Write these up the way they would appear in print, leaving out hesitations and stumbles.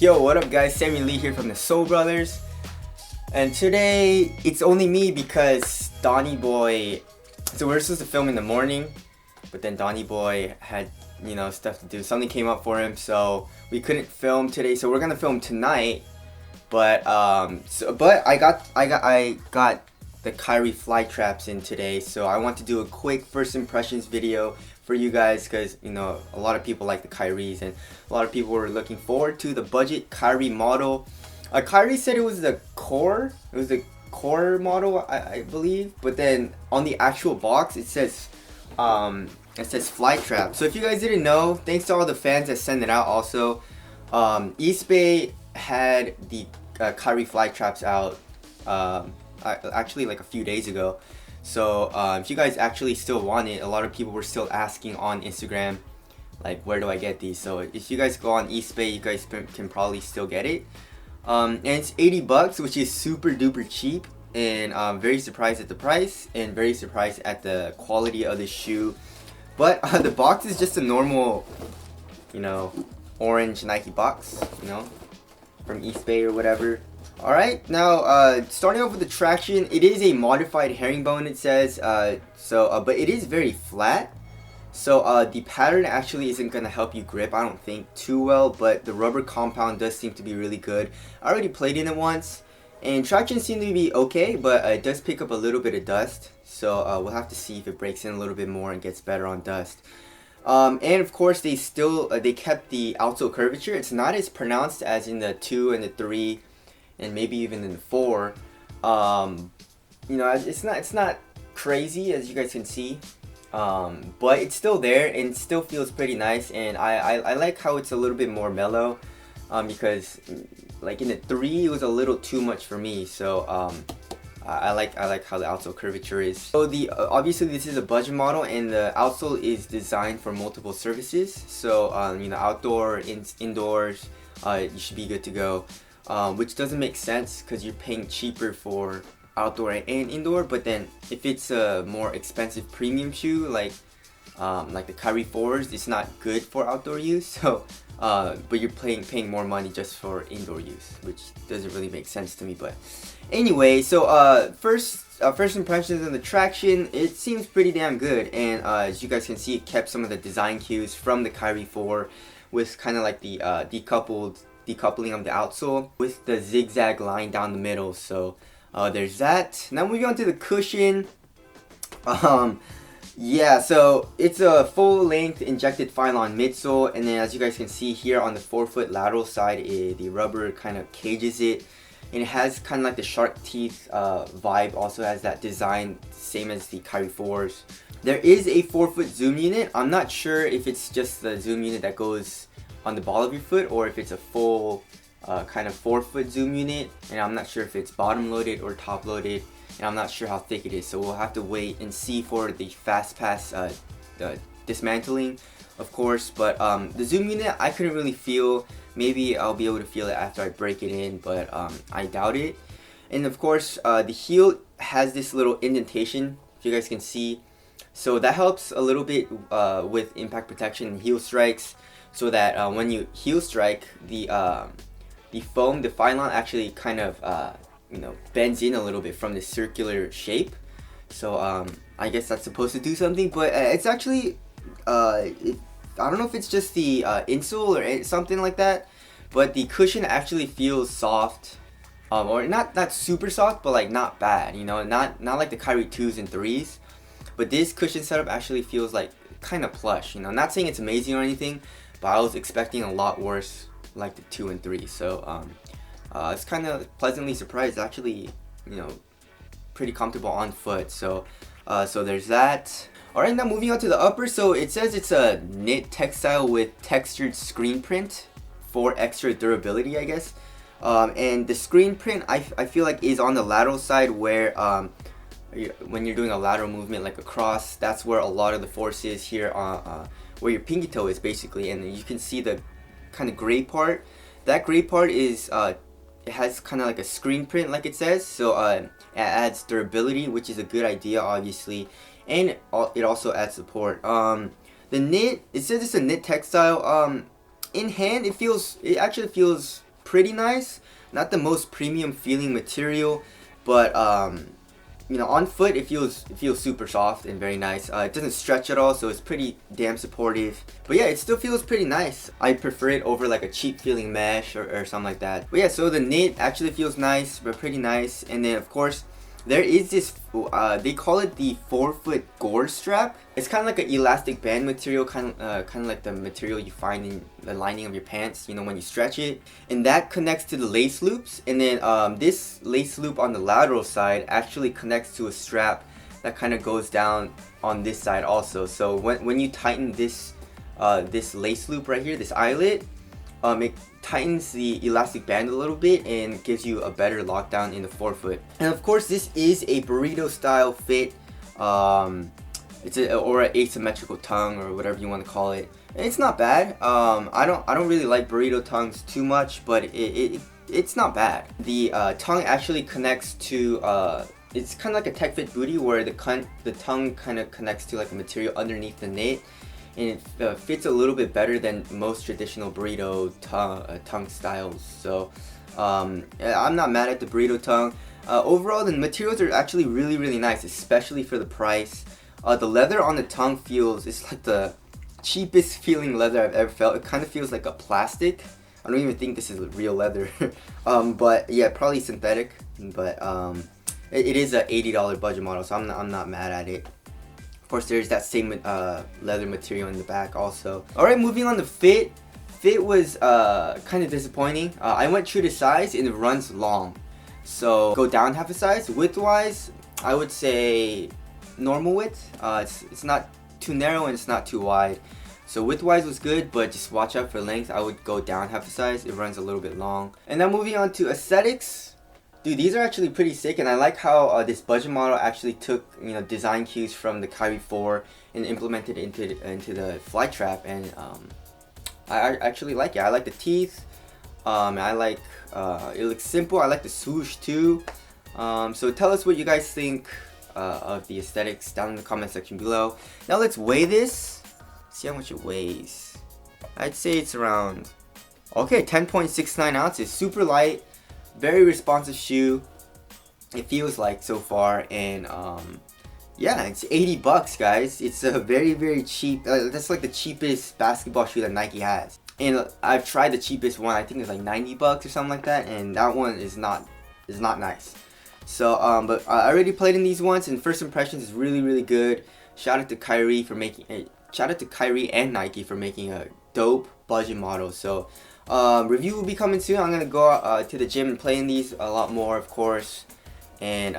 Yo, what up guys, Sammy Lee here from the Soul Brothers. And today, it's only me because Donnie Boy, so we were supposed to film in the morning, but then Donnie Boy had, stuff to do. Something came up for him, so we couldn't film today, so we're gonna film tonight. But I got the Kyrie Flytraps in today, so I want to do a quick first impressions video for you guys, because a lot of people like the Kyries and a lot of people were looking forward to the budget Kyrie model. Kyrie said it was the core model, I believe, but then on the actual box it says Flytrap. So if you guys didn't know, thanks to all the fans that sent it out. Also, East Bay had the Kyrie Flytraps out actually like a few days ago. So if you guys actually still want it, a lot of people were still asking on Instagram, like, where do I get these? So if you guys go on East Bay, you guys can probably still get it. And it's 80 bucks, which is super duper cheap, and I'm very surprised at the price and very surprised at the quality of the shoe. But the box is just a normal, orange Nike box, from East Bay or whatever. Alright, now starting off with the traction, it is a modified herringbone, it says, but it is very flat. So the pattern actually isn't going to help you grip, I don't think, too well, but the rubber compound does seem to be really good. I already played in it once, and traction seemed to be okay, but it does pick up a little bit of dust. So we'll have to see if it breaks in a little bit more and gets better on dust. And of course, they kept the outsole curvature. It's not as pronounced as in the 2 and the 3. And maybe even in the 4, it's not crazy, as you guys can see, but it's still there and it still feels pretty nice. And I like how it's a little bit more mellow, because like in the 3 it was a little too much for me. So I like how the outsole curvature is. So obviously this is a budget model, and the outsole is designed for multiple surfaces. So outdoor, indoors, you should be good to go. Which doesn't make sense because you're paying cheaper for outdoor and indoor. But then if it's a more expensive premium shoe like the Kyrie 4s, it's not good for outdoor use. So but you're paying more money just for indoor use, which doesn't really make sense to me. But anyway, so first impressions on the traction, it seems pretty damn good. And as you guys can see, it kept some of the design cues from the Kyrie 4 with kind of like the decoupling of the outsole with the zigzag line down the middle. So there's that. Now moving on to the cushion. Yeah, so it's a full length injected Phylon midsole, and then as you guys can see here on the forefoot lateral side, the rubber kind of cages it, and it has kind of like the shark teeth vibe. Also has that design, same as the Kyrie 4s. There is a forefoot zoom unit. I'm not sure if it's just the zoom unit that goes on the ball of your foot, or if it's a full kind of forefoot zoom unit, and I'm not sure if it's bottom loaded or top loaded, and I'm not sure how thick it is. So we'll have to wait and see for the fast pass dismantling, of course. But the zoom unit I couldn't really feel. Maybe I'll be able to feel it after I break it in, but I doubt it. And of course the heel has this little indentation, if you guys can see, so that helps a little bit with impact protection and heel strikes. So that when you heel strike, the foam, the Phylon actually kind of bends in a little bit from the circular shape. So I guess that's supposed to do something, but it's actually I don't know if it's just the insole or something like that, but the cushion actually feels soft, or not super soft, but like not bad, not like the Kyrie 2s and 3s. But this cushion setup actually feels like kind of plush. Not saying it's amazing or anything, but I was expecting a lot worse, like the 2 and 3. So it's kind of pleasantly surprised. Actually, pretty comfortable on foot. So there's that. Alright, now moving on to the upper. So it says it's a knit textile with textured screen print for extra durability, I guess. And the screen print, I feel like, is on the lateral side, where when you're doing a lateral movement like across, that's where a lot of the force is here, where your pinky toe is basically. And you can see the kind of gray part. That gray part is it has kind of like a screen print, like it says. So it adds durability, which is a good idea, obviously, and it also adds support. The knit, it says it's a knit textile. In hand, it actually feels pretty nice. Not the most premium feeling material, but you know, on foot it feels super soft and very nice. It doesn't stretch at all, so it's pretty damn supportive. But yeah, it still feels pretty nice. I prefer it over like a cheap feeling mesh or something like that. But yeah, so the knit actually feels nice, but pretty nice. And then of course, there is this, they call it the 4-foot gore strap. It's kind of like an elastic band material, kind of like the material you find in the lining of your pants, you know, when you stretch it. And that connects to the lace loops. And then this lace loop on the lateral side actually connects to a strap that kind of goes down on this side also. So when you tighten this, this lace loop right here, this eyelet, it tightens the elastic band a little bit and gives you a better lockdown in the forefoot. And of course, this is a burrito style fit. It's or an asymmetrical tongue or whatever you want to call it. And it's not bad. I don't really like burrito tongues too much, but it's not bad. The tongue actually connects to it's kind of like a tech fit booty where the tongue kind of connects to like a material underneath the knit. And it fits a little bit better than most traditional burrito tongue styles. So I'm not mad at the burrito tongue. Overall, the materials are actually really nice, especially for the price. The leather on the tongue it's like the cheapest feeling leather I've ever felt. It kind of feels like a plastic. I don't even think this is real leather. But yeah, probably synthetic. But it is a $80 budget model, so I'm not mad at it. Of course, there's that same leather material in the back also. Alright, moving on to fit. Fit was kind of disappointing. I went true to size and it runs long. So go down half a size. Width-wise, I would say normal width. It's not too narrow and it's not too wide. So width-wise was good, but just watch out for length. I would go down half a size. It runs a little bit long. And now moving on to aesthetics. Dude, these are actually pretty sick, and I like how this budget model actually took, you know, design cues from the Kyrie 4 and implemented it into the Flytrap, and I actually like it. I like the teeth. I like it looks simple. I like the swoosh too. So tell us what you guys think of the aesthetics down in the comment section below. Now let's weigh this. See how much it weighs. I'd say it's around 10.69 ounces. Super light. Very responsive shoe, it feels like so far, and yeah, it's $80, guys. It's a very cheap. That's like the cheapest basketball shoe that Nike has. And I've tried the cheapest one. I think it's like $90 or something like that, and that one is not nice. So but I already played in these once, and first impressions is really good. Shout out to Kyrie for making it. Shout out to Kyrie and Nike for making a dope budget model. So review will be coming soon. I'm gonna go to the gym and play in these a lot more, of course. And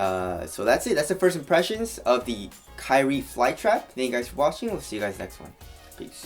so that's it. That's the first impressions of the Kyrie Flytrap. Thank you guys for watching. We'll see you guys next one. Peace.